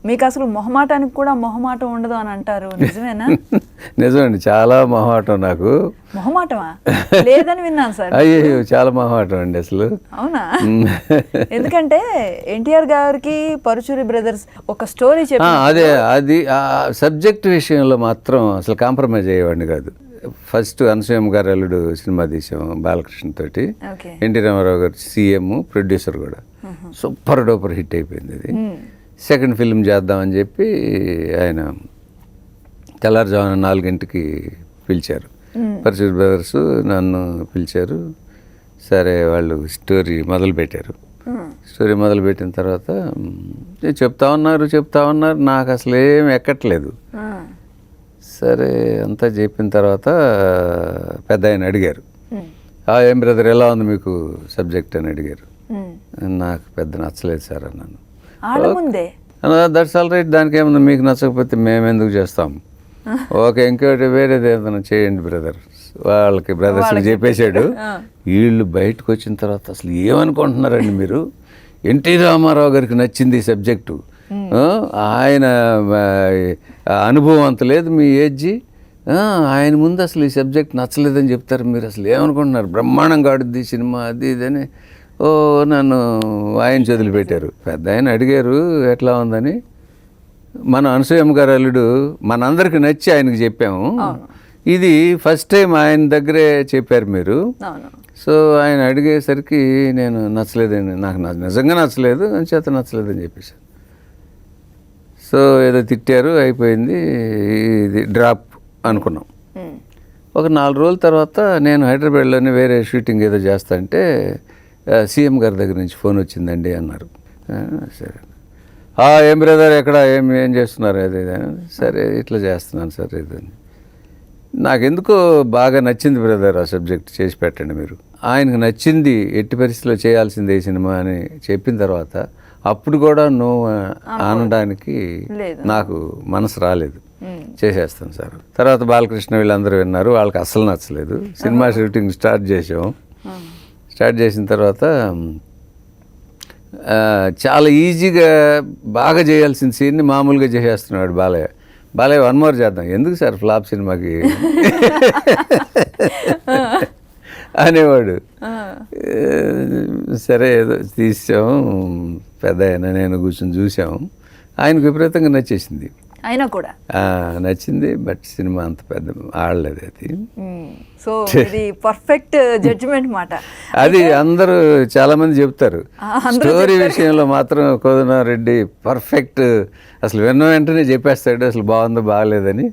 మీకు అసలు మొహమాటానికి కూడా మొహమాటం ఉండదు అని అంటారు, నిజమేనా? నిజమండి, చాలా మొహమాటం నాకు. మొహమాటమా? లేదని విన్నాను సార్. అయ్యో, చాలా మొహమాటం అండి అసలు. అవునా? ఎందుకంటే ఎన్టీఆర్ గారికి పరుచూరి బ్రదర్స్ ఒక స్టోరీ చెప్పి అదే అది సబ్జెక్ట్ విషయంలో మాత్రం అసలు కాంప్రమైజ్ అయ్యేవాడిని కాదు. ఫస్ట్ అనసూయమ్మ గారు అల్లుడు సినిమా తీసాం బాలకృష్ణ తోటి. ఎన్టీ రామారావు గారు సీఎం, ప్రొడ్యూసర్ కూడా. సూపర్ డూపర్ హిట్ అయిపోయింది అది. సెకండ్ ఫిల్మ్ చేద్దామని చెప్పి ఆయన తెల్లారుజామున 4 గంటలకి పిలిచారు. పరుచూరి బ్రదర్స్ నన్ను పిలిచారు. సరే, వాళ్ళు స్టోరీ మొదలుపెట్టారు. స్టోరీ మొదలుపెట్టిన తర్వాత చెప్తా ఉన్నారు, నాకు అసలు ఏం ఎక్కట్లేదు. సరే, అంతా చెప్పిన తర్వాత పెద్ద ఆయన అడిగారు, ఏం బ్రదర్ ఎలా ఉంది మీకు సబ్జెక్ట్ అని అడిగారు. నాకు పెద్ద నచ్చలేదు సార్ అన్నాను. దట్స్ ఆల్ రైట్, దానికి ఏముంది, మీకు నచ్చకపోతే మేము ఎందుకు చేస్తాం, ఓకే ఇంకోటి వేరేది ఏదైనా చేయండి బ్రదర్. వాళ్ళకి బ్రదర్స్కి చెప్పేశాడు. వీళ్ళు బయటకు వచ్చిన తర్వాత అసలు ఏమనుకుంటున్నారండి మీరు, ఎన్టీ రామారావు గారికి నచ్చింది ఈ సబ్జెక్టు, ఆయన అనుభవం అంత లేదు మీ ఏజ్జి, ఆయన ముందు అసలు ఈ సబ్జెక్ట్ నచ్చలేదని చెప్తారు, మీరు అసలు ఏమనుకుంటున్నారు, బ్రహ్మాండంగా ఆడుద్ది సినిమా అది ఇదని నన్ను ఆయన వదిలిపెట్టారు. పెద్ద ఆయన అడిగారు ఎట్లా ఉందని. మన అనసూయమ్మ గారు అల్లుడు మనందరికి నచ్చి ఆయనకి చెప్పాము. ఇది ఫస్ట్ టైం ఆయన దగ్గరే చెప్పారు మీరు. సో ఆయన అడిగేసరికి నేను నచ్చలేదండి, నాకు నిజంగా నచ్చలేదు, చేత నచ్చలేదని చెప్పేసాను. సో ఏదో తిట్టారు, అయిపోయింది, ఇది డ్రాప్ అనుకున్నాం. ఒక 4 రోజుల తర్వాత నేను హైదరాబాద్లోనే వేరే షూటింగ్ ఏదో చేస్తా అంటే సీఎం గారి దగ్గర నుంచి ఫోన్ వచ్చిందండి అన్నారు. సరే, ఏం బ్రదర్ ఎక్కడ ఏం చేస్తున్నారు అది సరే ఇట్లా చేస్తున్నాను సార్ ఇదని. నాకెందుకో బాగా నచ్చింది బ్రదర్, ఆ సబ్జెక్ట్ చేసి పెట్టండి మీరు. ఆయనకు నచ్చింది, ఎట్టి పరిస్థితిలో చేయాల్సిందే ఈ సినిమా అని చెప్పిన తర్వాత అప్పుడు కూడా నువ్వు అనడానికి నాకు మనసు రాలేదు. చేసేస్తాను సార్. తర్వాత బాలకృష్ణ వీళ్ళందరూ విన్నారు, వాళ్ళకి అస్సలు నచ్చలేదు. సినిమా షూటింగ్ స్టార్ట్ చేసాం. స్టార్ట్ చేసిన తర్వాత చాలా ఈజీగా బాగా చేయాల్సిన సీన్ని మామూలుగా చేసేస్తున్నాడు బాలయ్య. 1 మోర్ చేద్దాం, ఎందుకు సార్ ఫ్లాప్ సినిమాకి అనేవాడు. సరే ఏదో తీసాం, పెద్ద ఆయన నేను కూర్చొని చూసాము. ఆయనకు విపరీతంగా నచ్చేసింది. అయినా కూడా నచ్చింది, బట్ సినిమా అంత పెద్ద ఆడలేదు అది. సో ఇది పర్ఫెక్ట్ జడ్జిమెంట్ మాట. అది అందరూ చాలా మంది చెప్తారు. స్టోరీ విషయంలో మాత్రం కోదండరాం రెడ్డి పర్ఫెక్ట్, అసలు విన్న వెంటనే చెప్పేస్తాడు అసలు బాగుందో బాగలేదని.